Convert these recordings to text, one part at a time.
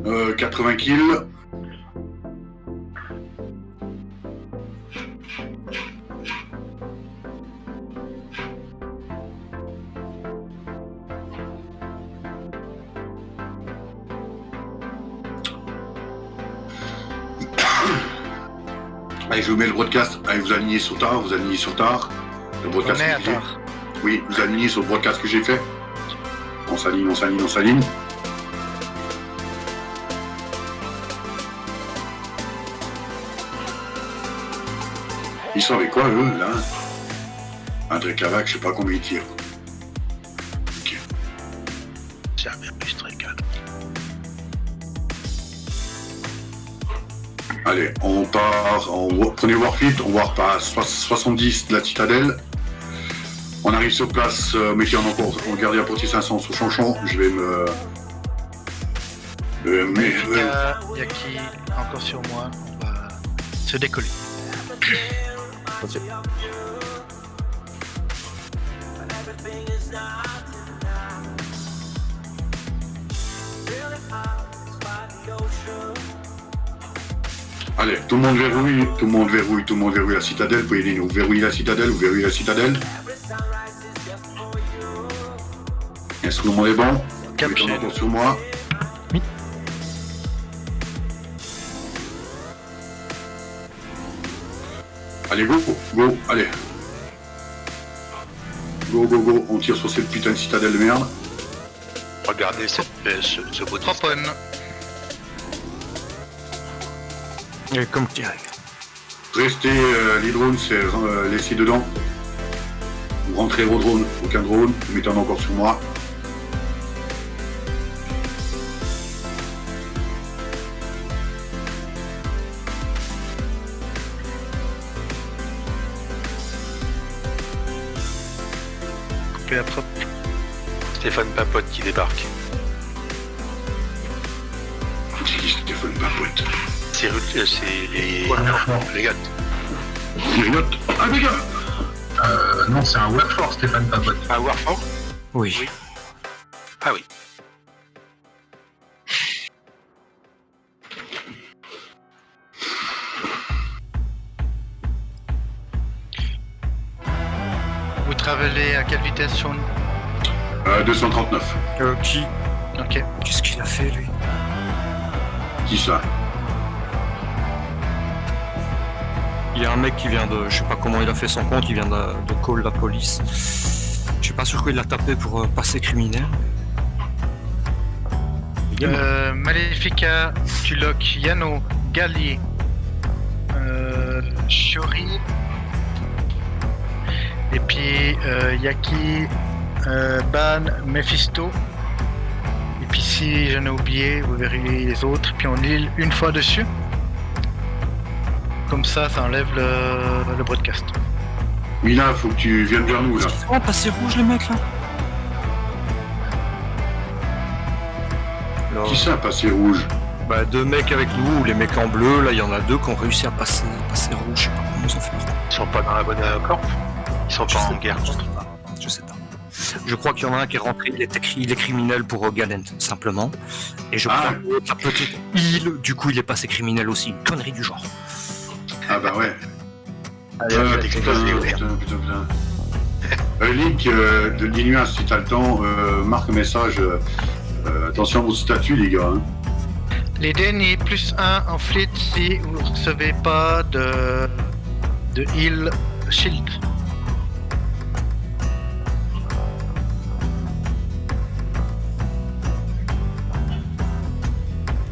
80 kills. Allez, je vous mets le broadcast. Allez, vous alignez sur tard, Le broadcast On est à que j'ai fait. tard. Oui, vous alignez sur le broadcast que j'ai fait. On s'aligne. Ils sont avec quoi, eux, là? André Cavac, je sais pas combien ils tirent. Ok. C'est un bien plus très calme. Allez, on part, prenez Warfield, on va par 70 de la citadelle. On arrive sur place, mettez on garde la portée 500 sur Chanchon, je vais me... Il y a qui encore sur moi, on va se décoller. Ok. Allez, tout le monde verrouille la citadelle, vous pouvez aider nous. Verrouillez la citadelle. Est-ce que tout le monde est bon? Capché. Mettez encore sur moi. Oui. Allez, go, allez. Go, on tire sur cette putain de citadelle de merde. Regardez ce beau Troponne. Et comme direct. Restez, les drones, c'est laissez dedans. Vous rentrez vos drones, aucun drone, vous mettez encore sur moi. Coupé à propre. Stéphane Papote qui débarque. C'est qui Stéphane Papote? C'est les gars. Grignote. Ah, les gars! Non, c'est un Workforce, Stéphane Papote. Ah, Warfort. Oui. Ah oui. Vous travelez à quelle vitesse, Sean? 239. Qui Ok. Qu'est-ce qu'il a fait, lui? Qui ça? Il y a un mec qui vient de... Je sais pas comment il a fait son compte, il vient de call la police. Je suis pas sûr qu'il l'a tapé pour passer criminel. Maléfica, Tulok, Yano, Gali, Shori, et puis Yaki, Ban, Mephisto. Et puis si j'en ai oublié, vous verrez les autres. Puis on lit une fois dessus. Comme ça enlève le broadcast. Mila, faut que tu viennes vers nous, là. Ils sont passés rouges, les mecs, là. Alors, Qui ça, passé rouge? bah, deux mecs avec nous, ou les mecs en bleu, là, il y en a deux qui ont réussi à passer rouge. Je sais pas comment ils ont fait. Ils sont pas dans la bonne corp. Ils sont Je pas sais en pas, guerre. Je sais pas. Je crois qu'il y en a un qui est rentré, il est criminel pour Galent, simplement. Et je crois que l'autre, la petite île, du coup, il est passé criminel aussi. Une connerie du genre. Ah bah ouais. Allez, Putain. Link, de l'Inuit, si t'as le temps, marque un message. Attention à votre statut, les gars. Hein. Les dés plus 1 en fleet si vous ne recevez pas de heal shield.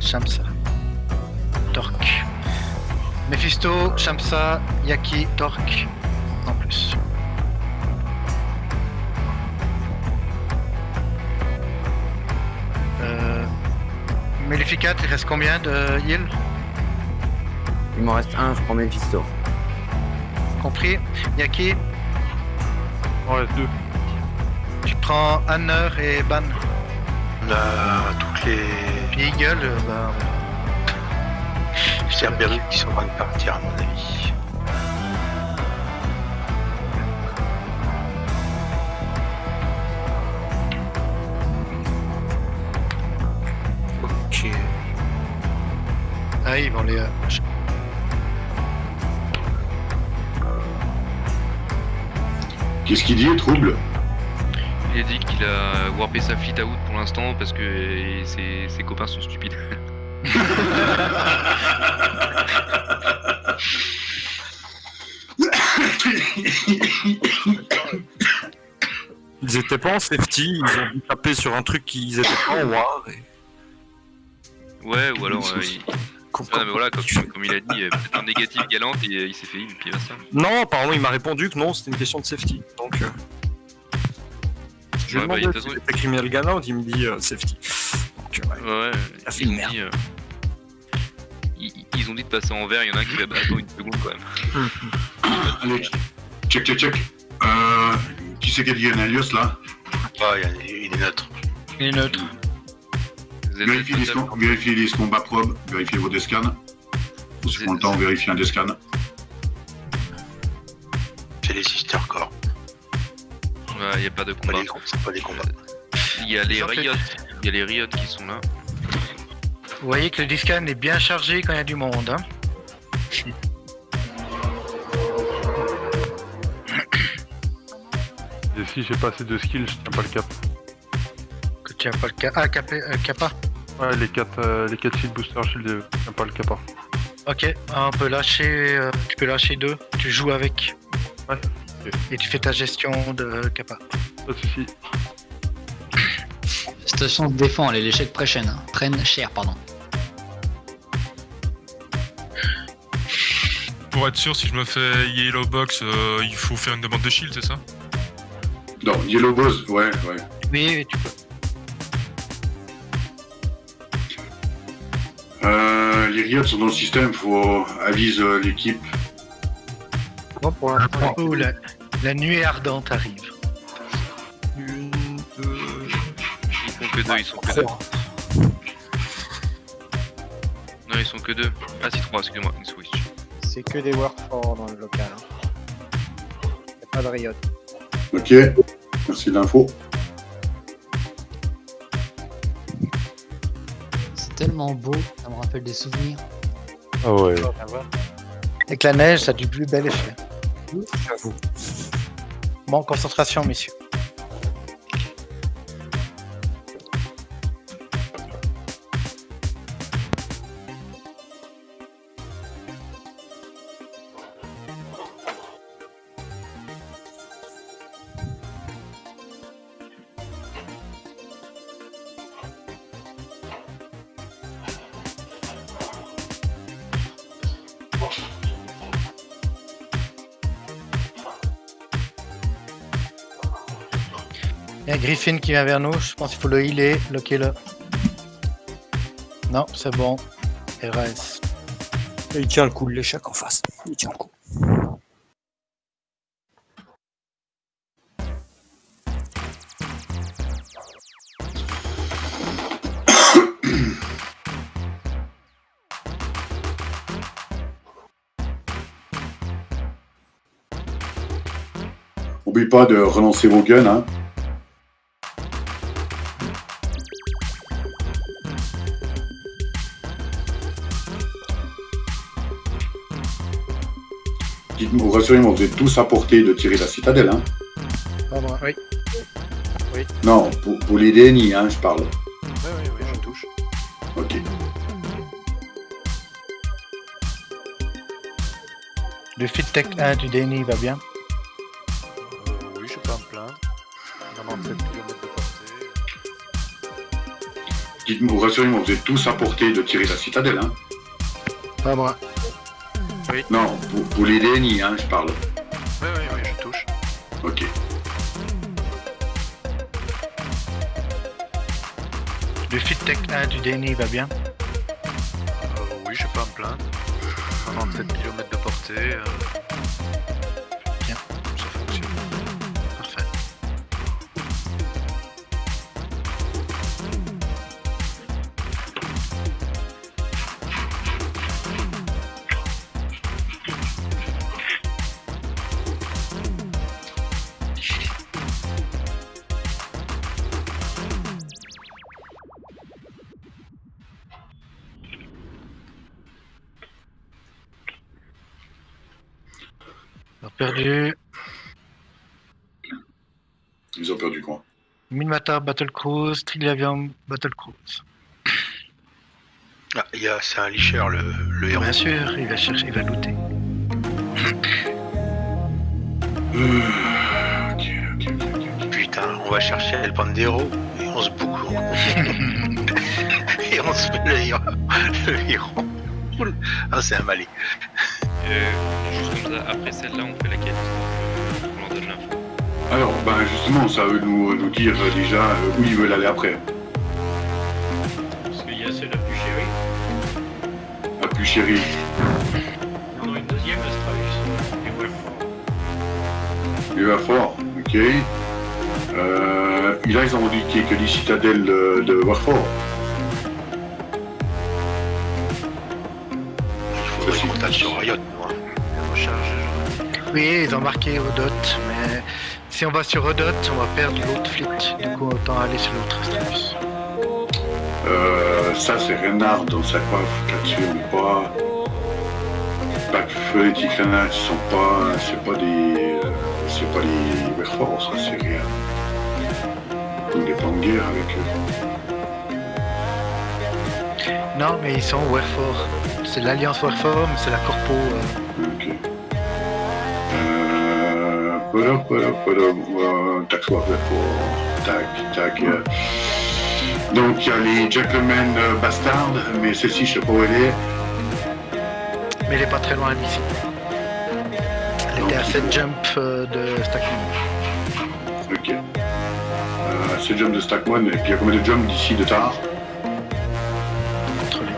Shamsa. Torque. Mephisto, Shamsa, Yaki, Torque. En plus. Maleficat, il reste combien de heal? Il m'en reste un, je prends Mephisto. Compris. Yaki, Ouais, 2. tu prends Hanner et Ban. On a toutes les Puis Eagle, bah. Cerberus qui sont en train de partir, à mon avis. Ok. arrive, on les... Qu'est-ce qu'il dit, Trouble? Il a dit qu'il a warpé sa fleet out pour l'instant parce que ses copains sont stupides. Ils étaient pas en safety, ils ont dû taper sur un truc qu'ils étaient pas en war. Et... Ouais, ou alors... mais voilà, comme il a dit, peut-être un négatif galant et il s'est fait une puis ça. Non, apparemment il m'a répondu que non, c'était une question de safety. Donc... Je lui ai demandé si c'était criminel galant, il me dit safety. Donc, ouais, ça fait une merde. Ils ont dit de passer en vert, il y en a un qui va battre une seconde quand même. Allez, check. Qui c'est qui a dit Analios là? Ah, il est neutre. Il est neutre. Vérifiez les combats probes, vérifiez vos descans. Si vous prend le temps, vérifiez un descan. C'est les Sister Corps. Ouais, il n'y a pas de combat. C'est pas des combats. Il y a les Riot. Il y a les Riot qui sont là. Vous voyez que le discan est bien chargé quand il y a du monde. Hein. Et si j'ai pas assez de skills, je tiens pas le cap. Que tu tiens pas le cap. Ah, Kappa. Ouais, les 4 shield boosters, je tiens pas le kappa. Ok, on peut lâcher. Tu peux lâcher 2. Tu joues avec. Ouais. Okay. Et tu fais ta gestion de Kappa. Pas de soucis. Station de défense, les chèques prennent cher, pardon. Pour être sûr, si je me fais Yellow Box, il faut faire une demande de shield, c'est ça? Non, Yellow Boss, ouais. Oui, tu peux. Les Riots sont dans le système, faut avise l'équipe. Bon, pour l'instant, la nuée ardente arrive. 1, 2... Ils sont que 2. Non, ils sont que 2. Ah, c'est 3, excusez-moi, une switch. C'est que des Warforged dans le local. Hein. Y'a pas de Riot. Ok, merci de l'info. C'est tellement beau, ça me rappelle des souvenirs. Ah ouais. Avec la neige, ça a du plus bel effet. J'avoue. Bon, concentration, messieurs. Il y a Griffin qui vient vers nous, je pense qu'il faut le healer, loquez-le. Non, c'est bon. RAS. Il tient le coup, l'échec en face. Il tient le coup. N'oubliez pas de relancer vos guns, hein. Dites-moi, rassurez-moi, vous êtes tous à portée de tirer la citadelle, hein. Pas moi, oui. Non, pour les DNI, hein, je parle. Oui, je touche. Ok. Le fit tech 1 du DNI va bien. Oui, je peux pas me plaindre. 97 km de portée. Dites-moi, rassurez-moi, vous êtes tous à portée de tirer la citadelle, hein. Pas moi. Non, pour les DNI, hein, je parle. Oui, je touche. Ok. Le fit tech 1 du DNI va bien. Oui, je peux pas me plaindre. 97 km de portée. Bien. Ça fonctionne. Parfait. Ils ont perdu. Ils ont perdu quoi? Minmatar Battle Cruise, Trilavium Battle Cruise. Ah, c'est un licheur, le héros. Bien sûr, il va chercher, il va looter. Putain, on va chercher El Pandero et on se boucle. Et on se met le héros. Ah, c'est un malais. Juste comme ça, après celle-là, on fait laquelle? On leur donne l'info. Alors, ben justement, ça veut nous dire déjà où ils veulent aller après. Parce qu'il y a celle la plus chérie. La plus chérie. Il y en a une deuxième, Astralis. Et Il va fort, ok. Là, ils ont indiqué que les citadelles de Warfort. Il faudrait qu'on tape sur Riot, moi. La recharge. Oui, ils ont marqué Rodot, mais si on va sur Rodot, on va perdre l'autre fleet. Du coup, autant aller sur l'autre Astralis. Ça, c'est Renard dans sa coiffe. Là-dessus, on n'est pas. Backfeu et Ticlana, ils sont pas. C'est pas des. C'est pas les Warfort, ça, c'est rien. On n'est pas en guerre avec eux. Non, mais ils sont Warfort. C'est l'Alliance Warfort, mais c'est la Corpo. Ok. Tac, Warfort. Tac. Donc, il y a les Gentlemen Bastards, mais celle-ci, je sais pas où elle est. Mais elle est pas très loin d'ici. Elle était à 7 jump de Stackman. Ok. 7 jumps de Stackman, et puis il y a combien de jumps d'ici de Tar? Contrôlé.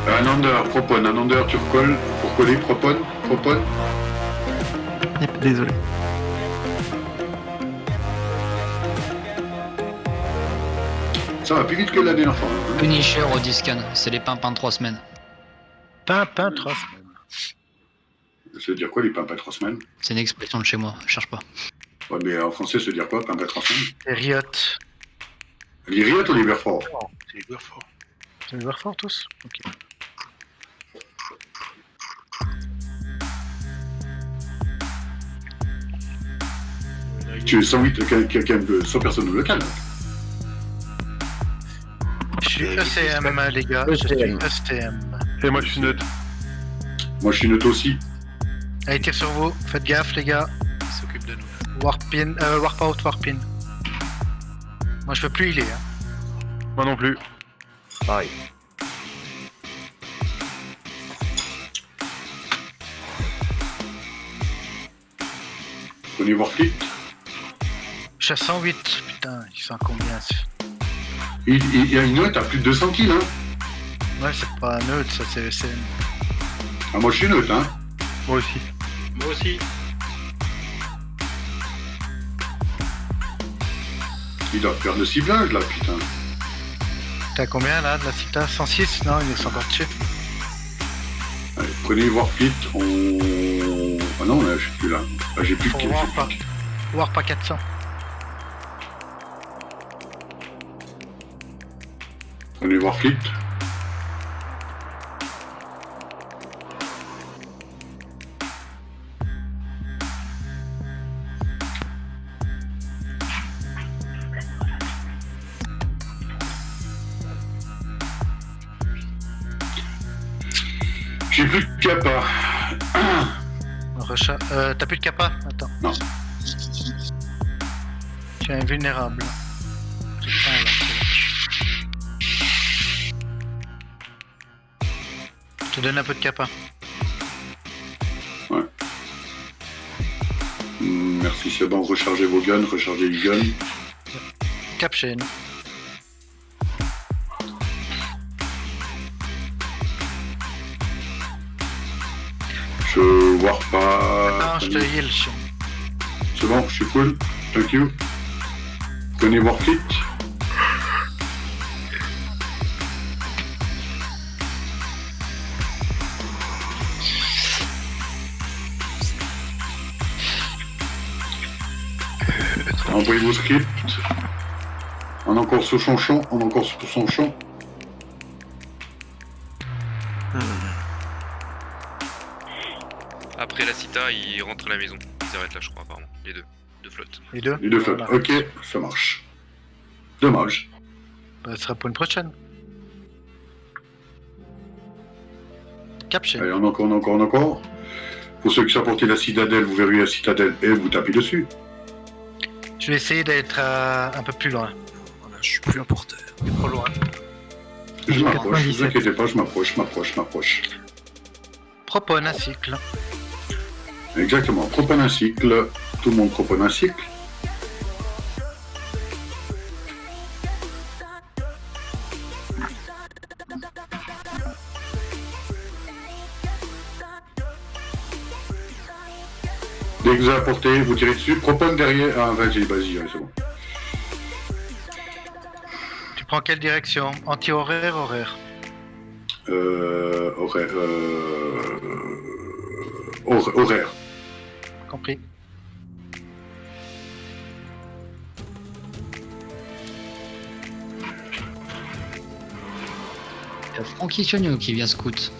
Un under, propone. Un under, tu recolles. Pour coller, propone. Désolé. Ça va plus vite que la dernière fois. Hein. Punisher au Discan, c'est les pimpins de 3 semaines. Pimpin 3 semaines. Ça veut dire quoi, les pimpins 3 semaines? C'est une expression de chez moi, cherche pas. Ouais, mais en français, ça veut dire quoi, pimpins 3 semaines? Et Riot. Les Riot ou les Warfort? C'est les Warfort. C'est les Warfort tous? Ok. Tu es 108, 100 personnes au local. Je suis ECM, les gars. Je suis ECM. Et moi je suis neutre. Moi, je suis neutre aussi. Allez, tire sur vous. Faites gaffe, les gars. Ils s'occupent de nous. Warpin, warp out, warpin. Moi, je peux plus healer. Hein. Moi non plus. Pareil. Prenez Warfleet. Je suis à 108. Putain, ils sont à combien? Il y a une note à plus de 200 kills, hein. Ouais, c'est pas neutre, ça, c'est ECM. Ah, moi, je suis neutre, hein. Moi aussi. Moi aussi. Ils doivent faire le ciblage, là, putain. T'as combien, là, de la Cita? 106? Non, ils sont encore dessus. Allez, prenez Warfleet, on... Ah non, là, je suis plus là. Ah, j'ai plus de kills. Warp à 400. Prenez Warfleet. J'ai plus de capa. T'as plus de capa? Attends. Non. Tu es invulnérable. Putain, là, je te donne un peu de capa. Ouais. Merci, c'est bon. Rechargez vos guns, rechargez les guns. Cap chaîne. Je warp pas. Non, je te heal, chien. C'est bon, je suis cool. Thank you. Prenez Warfleet. Envoyez vos scripts. On est encore sur son champ. On est encore sur son champ. après la cita, ils rentrent à la maison. Ils arrêtent là, je crois, apparemment. Les deux flottes. Les deux Les deux flottes. Voilà. Ok, ça marche. Dommage. Bah, ce sera pour une prochaine. Caption. Allez, on encore. Pour ceux qui sont portés la citadelle, vous verrouillez la citadelle et vous tapez dessus. Je vais essayer d'être un peu plus loin. Voilà, je suis plus un porteur. Trop loin. Je m'approche, ne 97. vous inquiétez pas, je m'approche. Propone un cycle. Exactement, propane un cycle. Tout le monde propane un cycle. Dès que vous apportez, vous tirez dessus. Propane derrière. Ah, vas-y, c'est bon. Tu prends quelle direction? Anti-horaire, horaire? Horaire. Compris. Francky Chogno qui vient scout.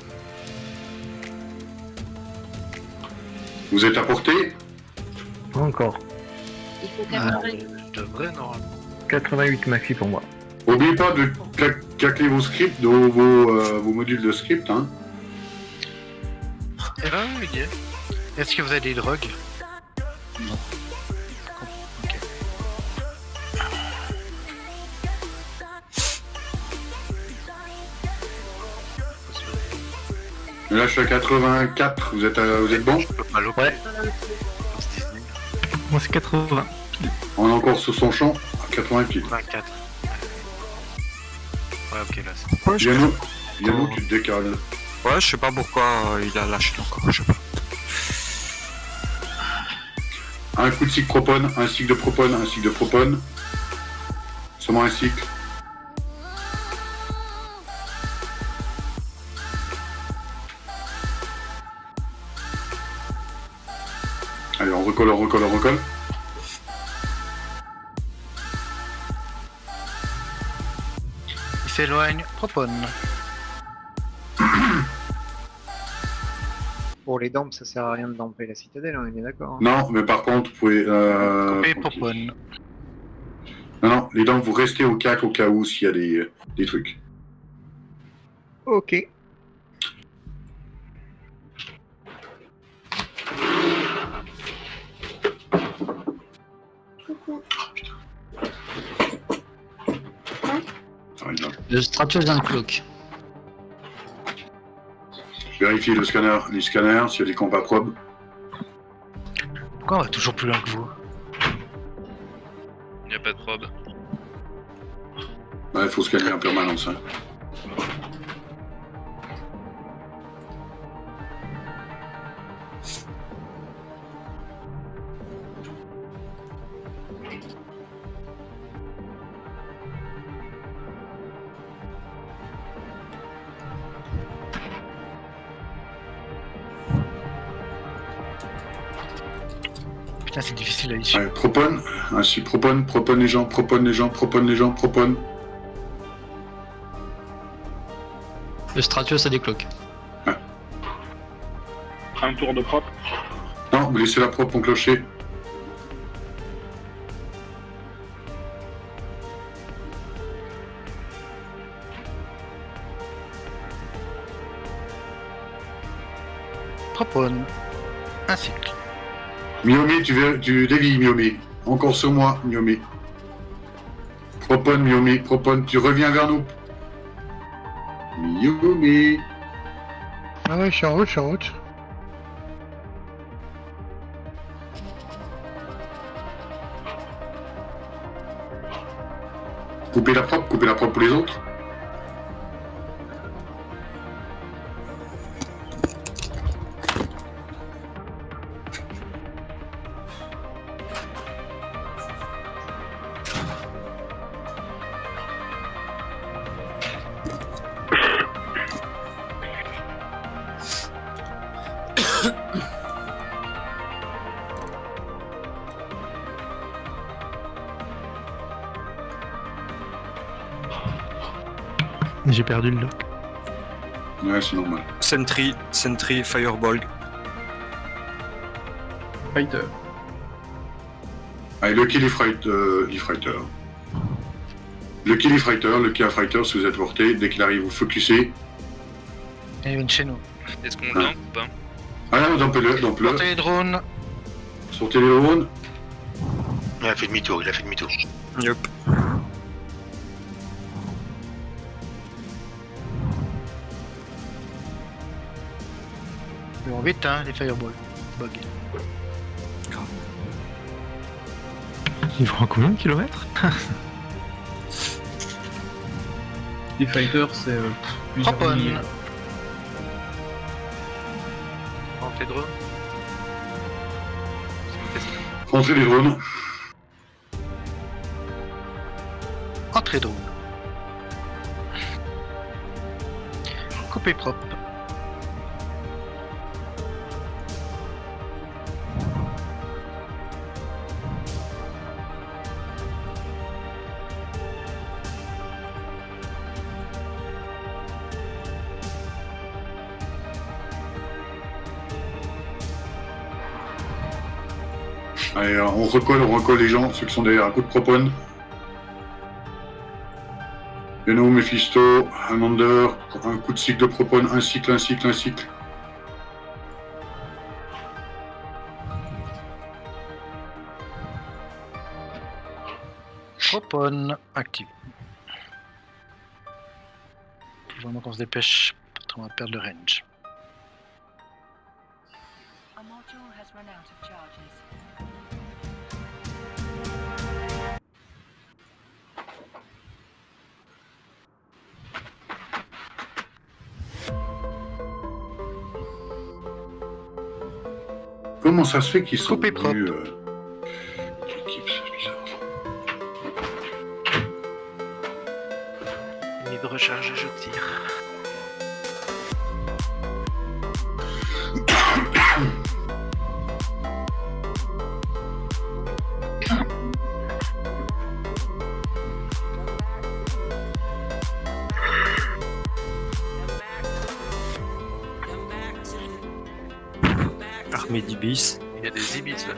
Vous êtes à portée? Pas encore. Il faut 80. Je devrais, normalement. 88 maxi pour moi. N'oubliez pas de calquer vos scripts, vos modules de script. Hein. Est-ce que vous avez des drogues? Non. Ok. Là, je suis à 84. Vous êtes bon? Ouais. Moi c'est 80. On est encore sous son champ à 80 pieds. 24. Ouais, ok, là c'est. Yannou, tu te décales. Ouais, je sais pas pourquoi il a lâché encore, je sais pas. Un coup de cycle propone, un cycle de propone, un cycle de propone. Seulement un cycle. Allez, on recolle. Il s'éloigne. Propone. Pour les dampes, ça sert à rien de damper la citadelle, on est bien d'accord. Hein. Non, mais par contre, vous pouvez... Coupé, propone. Non, les dents, vous restez au cac au cas où s'il y a des trucs. Ok. Le Stratios d'un cloak. Je vérifie les scanners, s'il y a des combats probes. Pourquoi on va toujours plus loin que vous? Il n'y a pas de probe. Ouais, il faut scanner en permanence. Hein. Putain, c'est difficile à issue. Ouais, propone, ainsi propone les gens. Le Stratios a des cloaks. Un tour de propre. Non, vous laissez la propre en clocher. Propone. Un cycle. Miomi, tu dévis, Miomi. Encore sur moi, Miomi. Propone, Miomi, propone, tu reviens vers nous. Miomi. Ah ouais, je suis en route. Coupez la propre pour les autres. J'ai perdu le lock. Ouais, c'est normal. Sentry, Fireball. Fighter. Allez, le Killy Fighter. Le Killy Fighter, si vous êtes porté, dès qu'il arrive, vous focussez. Il vient de chez nous. Est-ce qu'on l'a ou pas? Ah, dompez-le. Portez les drones. Sortez les drones. Il a fait demi-tour. Yup. Ils vont vite, hein, les fireballs. Bug. Ils vont à combien de kilomètres? Les fighters, c'est plusieurs Propon. milliers. Rentrez drone. Rentrez les drones. Entrée drone. Coupé propre. Allez, on recolle les gens, ceux qui sont derrière un coup de propone. Venom, Mephisto, Amander, un coup de cycle de propone, un cycle. Propone active. Faut vraiment qu'on se dépêche, on va perdre le range. A module has run out of charges. Comment ça se fait qu'ils sont Coupé propre. venus, l'équipe, c'est bizarre. Limite de recharge, je tire. Armée d'Ibis. Il y a des ibis là.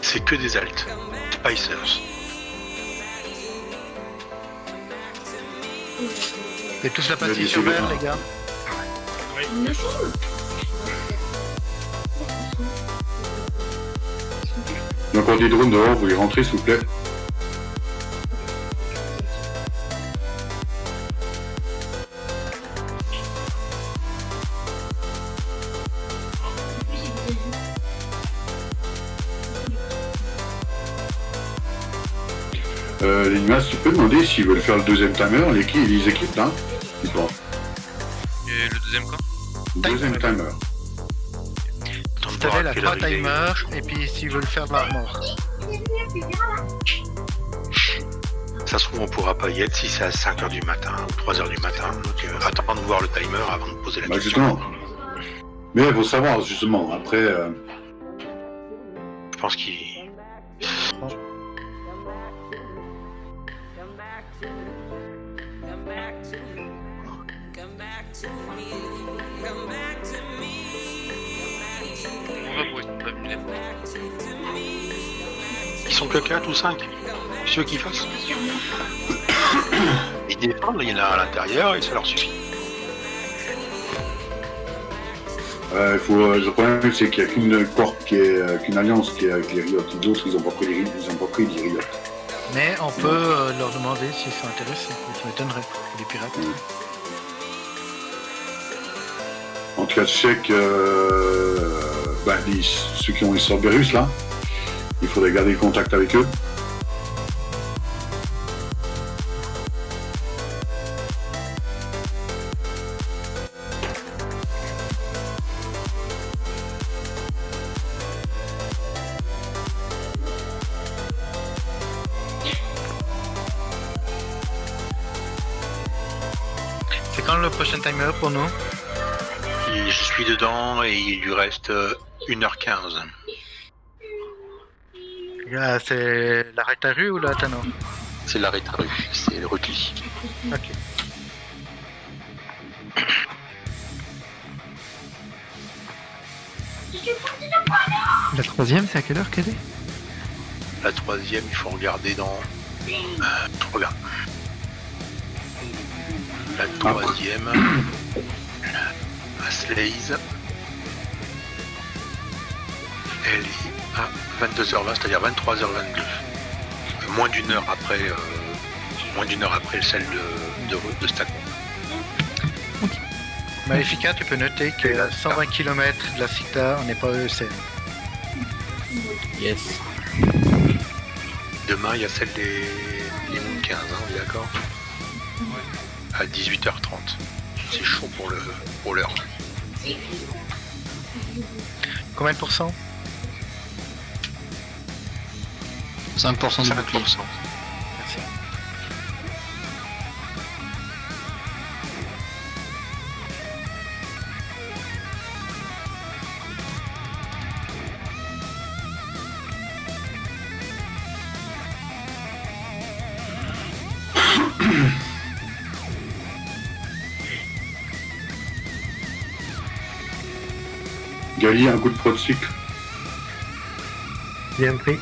C'est que des alts. Spicers. Et tous la Il y a partie des sur vert, éléments. les gars. Il y a encore des drones dehors, vous les rentrez s'il vous plaît. Les Limas, tu peux demander s'ils veulent faire le deuxième timer, les équipes là. Ils font. Et le deuxième camp? Deuxième timer. Vous avez la 3 timers, et puis s'ils veulent faire de l'armor. Ça se trouve, on pourra pas y être si c'est à 5h du matin ou 3h du matin. Donc, attends de voir le timer avant de poser la Bah question. justement. Mais il faut savoir justement, après... Je pense qu'il... On va pour être prévenus. Ils sont que 4 ou 5. Ceux qui fassent. Ils défendent, il y en a à l'intérieur et ça leur suffit. Le problème c'est qu'il n'y a qu'une corp qu'une alliance qui est avec les Riot. Les autres ils ont pas pris les Riot. Mais on peut leur demander s'ils sont intéressés. Ça m'étonnerait. Les pirates. En tout cas, je sais que ceux qui ont les Cerberus là, il faudrait garder contact avec eux. C'est quand le prochain timer pour nous? Et je suis dedans et il lui reste 1h15. C'est l'arrêt à rue ou la Tano? C'est l'arrêt de rue, c'est le repli. Ok. La troisième, c'est à quelle heure qu'elle est? La troisième, il faut regarder dans... regarde. La troisième, à Slaze, elle est à 22h20, c'est-à-dire 23h22. Moins d'une heure après celle de Stacon. Maléfica, tu peux noter que à 120 km de la Cita, on n'est pas EECM. Yes. Demain, il y a celle des Moon 15, hein, on est d'accord? À 18h30. C'est chaud pour l'heure. Combien de pourcents? 5% de bouclier. 5%. Merci. Gali, un coup de procycle. Bien pris.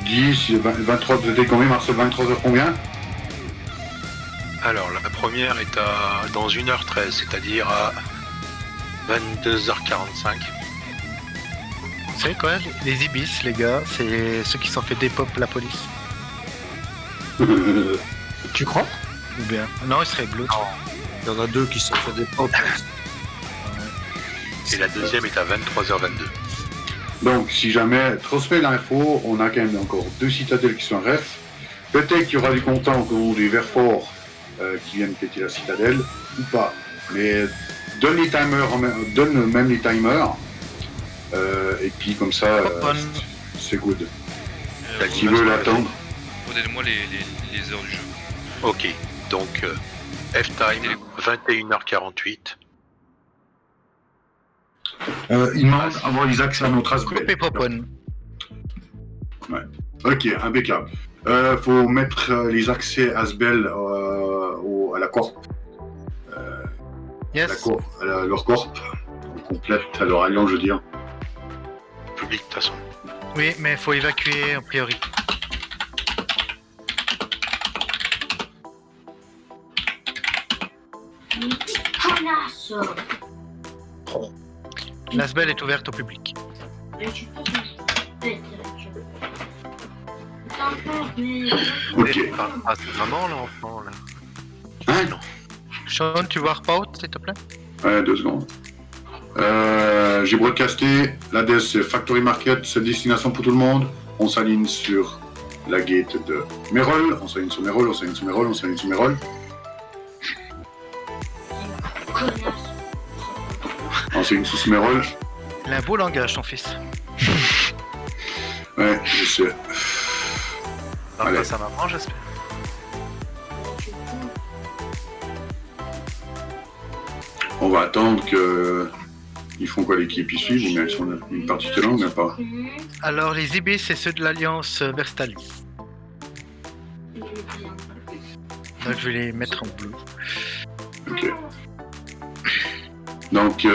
10, 23, vous êtes combien, Marcel? 23h combien? Alors, la première est dans 1h13, c'est-à-dire à 22h45. Vous savez quoi, les Ibis, les gars, c'est ceux qui sont fait dépop la police. Tu crois? Ou bien. Non, ils seraient bleus. Il y en a deux qui se sont fait des pop. Et la deuxième est à 23h22. Donc, si jamais transmet l'info, on a quand même encore 2 citadelles qui sont ref. Peut-être qu'il y aura du content au du Verfort qui viennent péter la citadelle, ou pas. Mais donne les timers, donne même les timers, et puis comme ça, c'est good. Qui veut l'attendre? Donnez-moi les heures du jeu. Ok, donc F-time, 21h48. Il demande avoir les accès à notre Asbel. Coupé popone. Ouais. Ok, impeccable. Faut mettre les accès Asbel à la corp. Yes. Leur corp. Complète à leur alliance, je veux dire. Public, de toute façon. Oui, mais il faut évacuer en priorité. L'Asbel est ouverte au public. Ok. Ah, c'est maman l'enfant là. Hein? Non. Sean, tu vois Harpout, s'il te plaît? Ouais, 2 secondes. J'ai broadcasté. L'ADS, c'est Factory Market, c'est destination pour tout le monde. On s'aligne sur la gate de Merol. On s'aligne sur Merol, on s'aligne sur Merol, on s'aligne sur Merol. On s'aligne sur Merol. Il a un beau langage, ton fils. Ouais, je sais. Après, ça m'apprend, j'espère. On va attendre que. Ils font quoi, l'équipe? Ils suivent ou bien ils sont une partie de langue, mais pas. Alors, les Ibis, c'est ceux de l'Alliance Verstalis. Donc, je vais les mettre en bleu. Ok. Donc,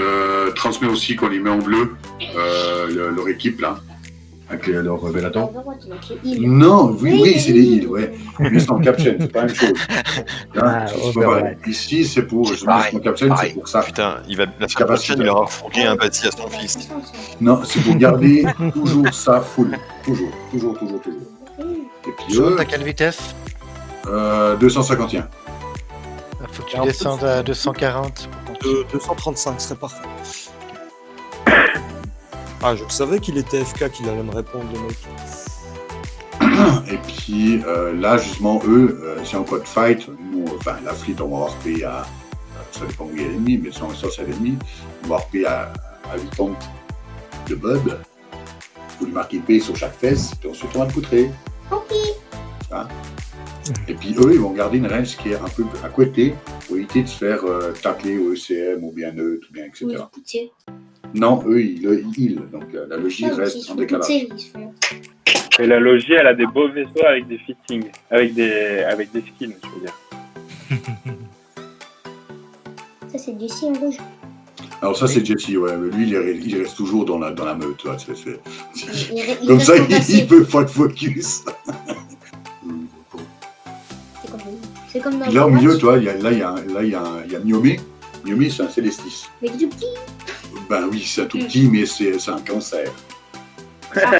transmets aussi qu'on les met en bleu, leur équipe là, avec leur révélateur. Non, oui, c'est les heals, ouais. Mais c'est en caption, c'est pas la même chose. Là, ici, c'est pour. Mon caption, c'est pour ça. Putain, la semaine prochaine, il aura fourgué un bâti à son fils. Non, c'est pour garder toujours ça full. Toujours. Et puis eux. À quelle vitesse? 251. Faut que tu descendes à 240. 235 serait parfait. Ah, je savais qu'il était FK, qu'il allait me répondre, le mec. Et puis là, justement, eux, c'est en code fight. Nous, enfin, la fleet, on va avoir payé à. Ça dépend où il y a l'ennemi, mais si on est c'est l'ennemi, on va avoir payé à 80 de Bud. Il faut lui marquer P sur chaque fesse, puis ensuite on va le poutrer. Ok. Hein? Et puis eux, ils vont garder une range qui est un peu à côté pour éviter de se faire tacler au ECM ou bien neutre, ou bien etc. Non, eux, ils heal, donc la logie reste en décalage. Et la logie, elle a des beaux vaisseaux avec des fittings, avec des skins, je veux dire. Ça, c'est du ciel rouge. Alors ça c'est Jesse, ouais, mais lui il reste toujours dans la meute, là. Il Comme reste ça entassé. il peut pas de focus. C'est comme dans Puis là au Overwatch. milieu, toi, il y a Miyomi. Miyomi c'est un Célestis. Mais tout petit. Ben oui, c'est un tout petit, mais c'est un cancer. Ah.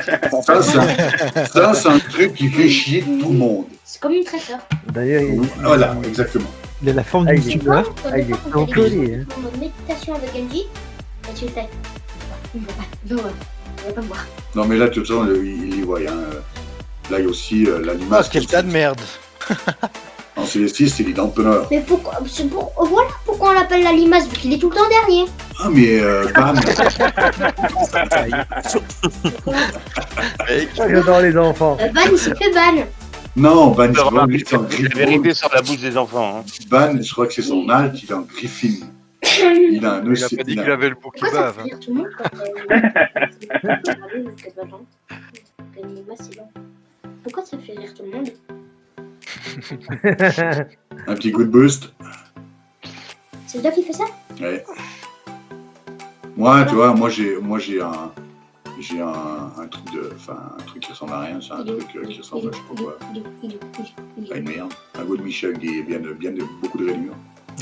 Ça c'est un truc qui fait chier tout le monde. C'est comme une traiteur. D'ailleurs, Voilà, exactement. Il a la forme Ah, d'une il est tumeur. il est Quand encolé. tu en mode méditation avec Genji, et tu fais. Il va pas me voir. Non mais là de toute façon il y voit. Hein. Là il y a aussi l'animal. Ah, quel tas de merde. En Célestis, il est dans le teneur. Mais pourquoi voilà pourquoi on l'appelle la limace, vu qu'il est tout le temps dernier. Ah mais Ban. J'adore les enfants. Ban, il s'est fait ban. Non, Ban, lui, c'est en Griffin. Vérité sur la bouche des enfants. Hein. Ban, je crois que c'est son alt, il est en Griffin. Il a un Il a pas dit qu'il avait le beau qui Pourquoi ça bave. fait rire tout le monde quand Pourquoi ça fait rire tout le monde? Un petit coup de boost. C'est toi qui fais ça? Ouais. Moi, tu vois, j'ai un truc un truc qui ressemble à rien, c'est un truc qui ressemble à je sais pas quoi. À une merde. Un go de Michel qui est bien de beaucoup de réunions.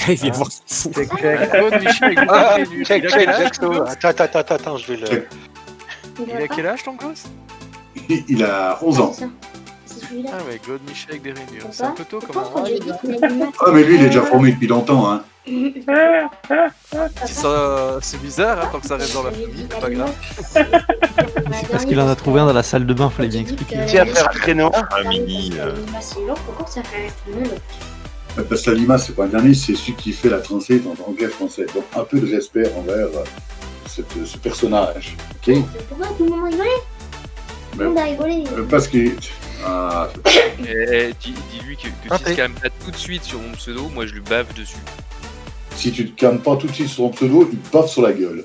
Il vient voir ce fou. Check, attends, je vais le. Il a quel âge ton gosse? Il a 11 ans. C'est celui-là. Ah ouais, God Michel avec des réunions. C'est Pourquoi un peu tôt comme Pourquoi un j'ai dit qu'il a une limace? Ah mais lui il est déjà formé depuis longtemps, hein. C'est bizarre, hein, tant que ça reste dans la famille, c'est pas grave. C'est parce qu'il en a trouvé un dans la salle de bain, fallait bien expliquer. Tiens, faire créneau. Un mini. Pourquoi ça fait rire tout le monde? Parce que la limace, c'est pas un dernier, c'est celui qui fait la translate en anglais français. Donc un peu de respect envers ce personnage. Ok. Pourquoi tout le monde a rigolé? Tout le monde a rigolé. Parce que. Ah, Dis-lui que s'il se calme pas tout de suite sur mon pseudo, moi je lui bave dessus. si tu te calmes pas tout de suite sur son pseudo, il te baffe sur la gueule.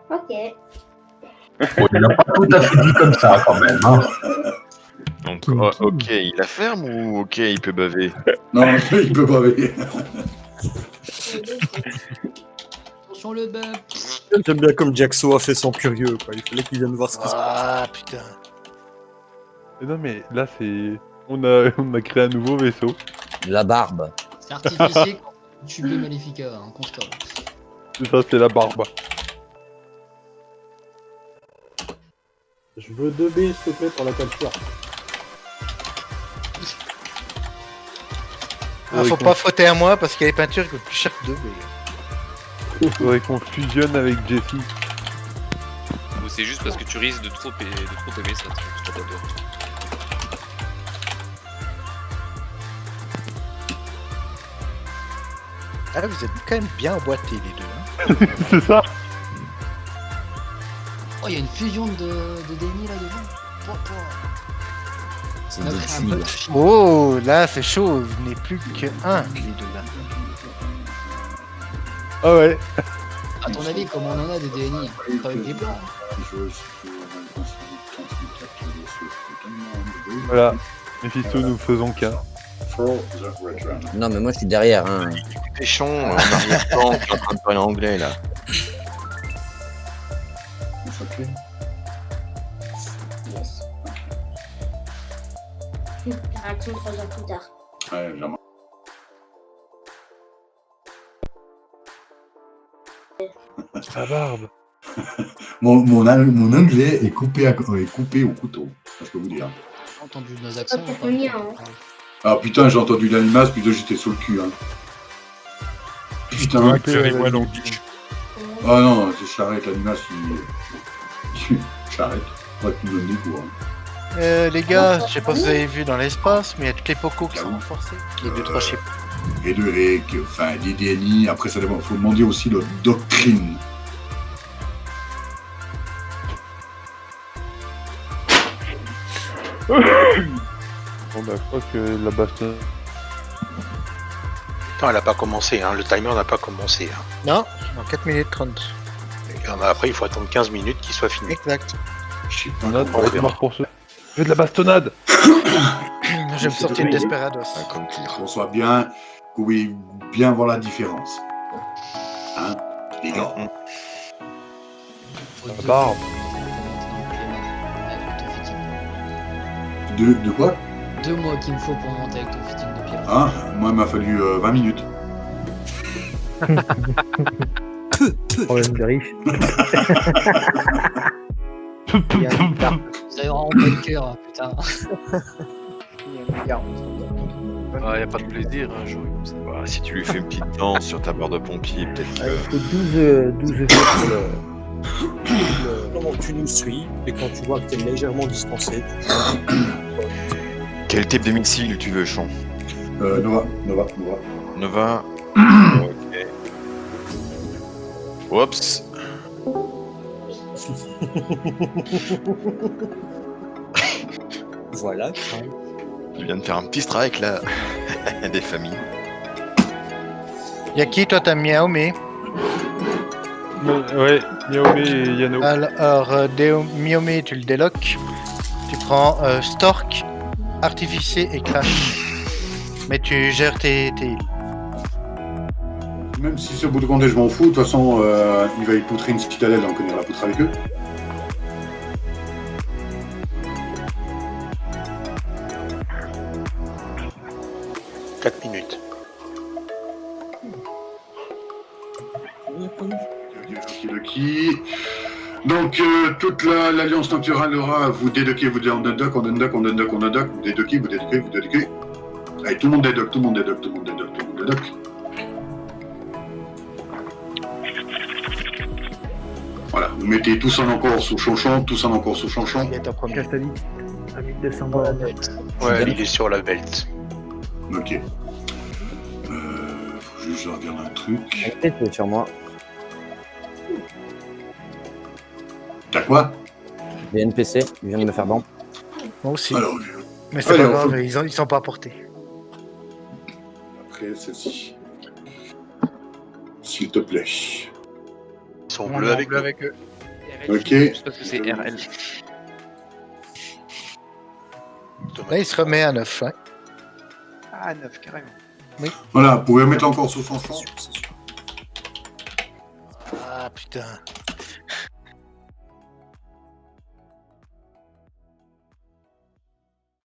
Ok. Il n'a pas tout à fait dit comme ça quand même. Hein. Donc, ok, il la ferme ou ok, il peut baver? Non, il peut baver. Attention le bug. J'aime bien comme Jaxo a fait son curieux, quoi. Il fallait qu'il vienne voir ce qui se passe. Ah putain. Non mais là c'est... On a créé un nouveau vaisseau. La barbe. C'est artificier quand tu le Maléfica, hein, constat. C'est ça, c'est la barbe. Je veux 2 billes, s'il te plaît, pour la capture. Ah, faut pas frotter à moi parce que les peintures coûtent plus cher que 2 billes. Il faudrait qu'on fusionne avec Jesse. Ou c'est juste parce que tu risques de trop aimer ça, tu t'adores. Ah, vous êtes quand même bien emboîtés les deux. Hein. C'est ça. Oh, il y a une fusion de Denis là-dedans. C'est On a des pris un peu. Oh, là c'est chaud, vous n'êtes plus que un les deux là. Ah ouais. À ton avis, comment on en a des DNI? Avec des plans. Voilà. Mephisto, nous faisons qu'un. Non, mais moi je suis derrière. Hein. Péchon, en arrière-plan, qui est en train de parler anglais là. Yes. Réaction 3 heures plus tard. Ouais, jamais. La barbe. Mon anglais est coupé au couteau. Ça, je peux vous dire. J'ai entendu nos accents. Pas pour le mien, hein. Ah putain, j'ai entendu l'animas, putain, j'étais sur le cul. Hein. Putain. Ah non, j'arrête l'animas, j'arrête. Pas que tu me donnes des cours. Hein. Les gars, je sais pas si vous avez vu dans l'espace, mais il y a toutes les pocos qui sont renforcés. Les 2-3 chips. Et des DNI, après ça dépend, faut demander aussi leur doctrine. Bon bah je crois que la baston... Non, elle a pas commencé, hein. Le timer n'a pas commencé. Hein. Non, en 4 minutes 30. Et après, il faut attendre 15 minutes qu'il soit fini. Exact. Je sais pas. On va démarrer pour ce... Je veux de la bastonnade. Je vais me sortir une Desperados. Qu'on soit bien, qu'on puisse bien voir la différence. Hein, les gars. Barbe. De quoi? 2 mois qu'il me faut pour monter avec ton fitting de pierre. Hein, moi, il m'a fallu 20 minutes. Problème de riche. Vous avez vraiment pas de cœur, putain. Il y a Ah, y a pas de plaisir à jouer comme ça. Bah, si tu lui fais une petite danse sur ta barre de pompier, peut-être que... Il faut 12 jours pour le... Comment tu nous suis et quand tu vois que tu es légèrement distancé, Quel type de missile tu veux, Chon? Nova. Nova. Ok. Oups. voilà. Je viens de faire un petit strike là. Des familles. Yaki, toi t'as Miaomé. Ouais, Miaomé et Yano. Alors, Miaomé, tu le déloques. Tu prends Stork, Artificier et Crash. Mais tu gères tes îles. Même si c'est au bout de compter, je m'en fous. De toute façon, il va y poutrer une citadelle, donc on ira la poutre avec eux. Minutes. Lucky. Donc, toute l'Alliance Nocturale aura, vous dédoquez, vous on undock, vous dédoquez, vous dédoquez. Allez, tout le monde dédoque. Voilà, vous mettez tous en encore sous Chanchon, Il est en premier. Castalis, à 1200 balles. Ouais, il est sur la belt. Ok. Faut juste que je regarde un truc. Peut-être sur moi. T'as quoi? Des NPC, je viens de me faire bamp. Moi aussi. Alors, mais c'est pas grave, ils sont pas portés. Après, celle-ci. S'il te plaît. Ils sont bleus avec eux. Ok. Juste parce que c'est RL. Là, il se remet à 9. Hein. Ah, 9, carrément. Oui. Voilà, vous pouvez mettre encore sous Chanchon. Ah putain.